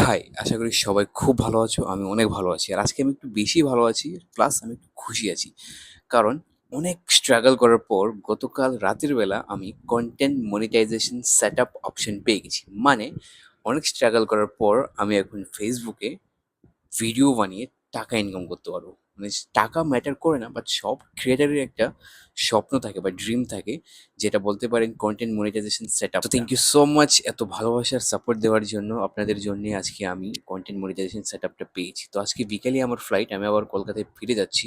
High! আশা করি সবাই খুব ভালো আছো। আমি অনেক ভালো আছি। আর আজকে আমি একটু বেশি ভালো আছি। প্লাস আমি একটু খুশি আছি। কারণ অনেক স্ট্রাগল করার পর গতকাল রাতের বেলা আমি কনটেন্ট মনিটাইজেশন সেটআপ অপশন পেয়ে গেছি। মানে অনেক স্ট্রাগল করার পর আমি এখন Facebook এ ভিডিও বানিয়ে টাকা ইনকাম করতে পারবো। মানে টাকা ম্যাটার করে না, বাট সব ক্রিয়েটারের একটা স্বপ্ন থাকে বা ড্রিম থাকে, যেটা বলতে পারেন কন্টেন্ট মনিটাইজেশন সেটআপ। তো থ্যাংক ইউ সো মাচ এত ভালোবাসার সাপোর্ট দেওয়ার জন্য। আপনাদের জন্যে আজকে আমি কন্টেন্ট মনিটাইজেশন সেটআপটা পেয়েছি। তো আজকে বিকেলে আমার ফ্লাইট, আমি আবার কলকাতায় ফিরে যাচ্ছি।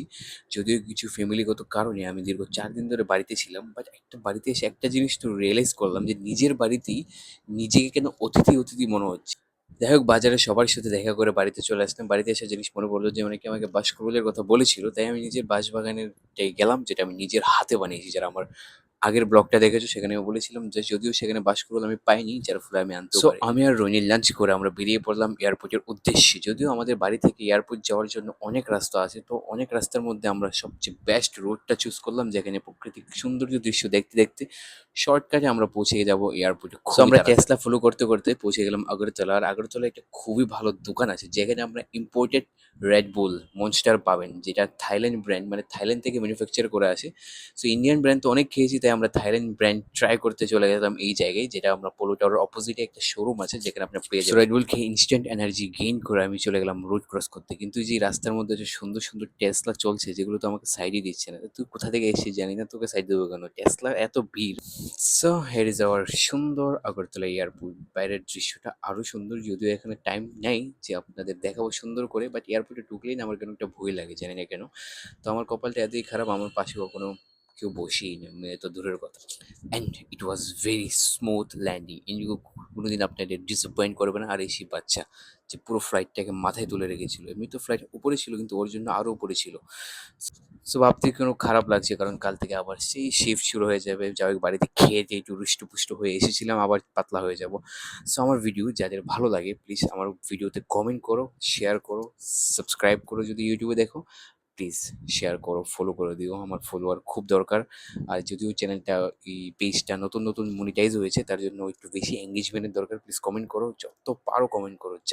যদিও কিছু ফ্যামিলিগত কারণে আমি দীর্ঘ ৪ দিন ধরে বাড়িতে ছিলাম। বাট একটা বাড়িতে এসে একটা জিনিস তো রিয়ালাইজ করলাম যে নিজের বাড়িতেই নিজেকে কেন অতিথি মনে হচ্ছে। যাই হোক, বাজারে সবার সাথে দেখা করে বাড়িতে চলে আসলাম। বাড়িতে এসে জিনিস মনে পড়লো যে অনেকে আমাকে বাঁশকুড়ুলের কথা বলেছিল। তাই আমি নিজের বাঁশবাগানেরটাই গেলাম, যেটা আমি নিজের হাতে বানিয়েছি। যারা আমার আগের ব্লগটা দেখেছো সেখানে আমি বলেছিলাম যে যদিও সেখানে বাঁশকুড়ুল আমি পাইনি, যার ফলে আমি আনতেও পারিনি। আমি আর রনি লাঞ্চ করে আমরা বেরিয়ে পড়লাম এয়ারপোর্টের উদ্দেশ্যে। যদিও আমাদের বাড়ি থেকে এয়ারপোর্ট যাওয়ার জন্য অনেক রাস্তা আছে, তো অনেক রাস্তার মধ্যে আমরা সবচেয়ে বেস্ট রোডটা চুজ করলাম, যেখানে প্রাকৃতিক সৌন্দর্য দৃশ্য দেখতে দেখতে শর্টকাটে আমরা পৌঁছে যাবো এয়ারপোর্টে। সো আমরা টেসলা ফলো করতে করতে পৌঁছে গেলাম আগরতলা। আর আগরতলায় একটা খুবই ভালো দোকান আছে, যেখানে আমরা ইম্পোর্টেড রেড বুল মনস্টার পাবেন, যেটা থাইল্যান্ড ব্র্যান্ড, মানে থাইল্যান্ড থেকে ম্যানুফ্যাকচার করে আসে। সো ইন্ডিয়ান ব্র্যান্ড তো অনেক খেয়েছি, তাই আমরা থাইল্যান্ড ব্র্যান্ড ট্রাই করতে চলে গেলাম এই জায়গায়, যেটা আমরা পোলো টাওয়ার অপোজিটে একটা শোরুম আছে, যেখানে আপনার পেয়ে যাবেন। রেড বুল খেয়ে ইনস্ট্যান্ট এনার্জি গেইন করে আমি চলে গেলাম রোড ক্রস করতে। কিন্তু যে রাস্তার মধ্যে যে সুন্দর সুন্দর টেসলা চলছে, যেগুলো তো আমাকে সাইডই দিচ্ছে না। তুই কোথা থেকে এসেছিস জানি না, তোকে সাইড দেবো কেন? টেসলা এত ভিড়। সো হেয়ার ইজ আওয়ার সুন্দর আগরতলা এয়ারপোর্ট। বাইরের দৃশ্যটা আরো সুন্দর, যদিও এখানে টাইম নেই যে আপনাদের দেখাবো সুন্দর করে। বাট এয়ারপোর্টে ঢুকলেই না আমার কেন একটা ভয় লাগে, জানি না কেন। তো আমার কপালটা এতই খারাপ, আমার পাশে কখনো কেউ বসেই না, মেয়ে তো দূরের কথা। And it was very smooth landing. Indigo কোনোদিন আপনাদের ডিসঅ্যাপয়েন্ট করবে না। আর এসি বাচ্চা যে পুরো ফ্লাইটটাকে মাথায় তুলে রেখেছিল। এমনি তো ফ্লাইট উপরে ছিল, কিন্তু ওর জন্য আরও উপরে ছিল। সো ভাবতে কোনো খারাপ লাগছে, কারণ কাল থেকে আবার সেই শিফট শুরু হয়ে যাবে। যাই হোক, বাড়িতে খেয়ে দিয়ে একটু হৃষ্টপুষ্ট হয়ে এসেছিলাম, আবার পাতলা হয়ে যাব। সো আমার ভিডিও যাদের ভালো লাগে, প্লিজ আমার ভিডিওতে কমেন্ট করো, শেয়ার করো, সাবস্ক্রাইব করো। যদি ইউটিউবে দেখো, প্লিজ শেয়ার করো, ফলো করে দিও। আমার ফলোয়ার খুব দরকার। আর যদিও চ্যানেলটা, এই পেজটা নতুন নতুন মনিটাইজ হয়েছে, তার জন্য একটু বেশি এঙ্গেজমেন্টের দরকার। প্লিজ কমেন্ট করো, যত পারো কমেন্ট করো, যা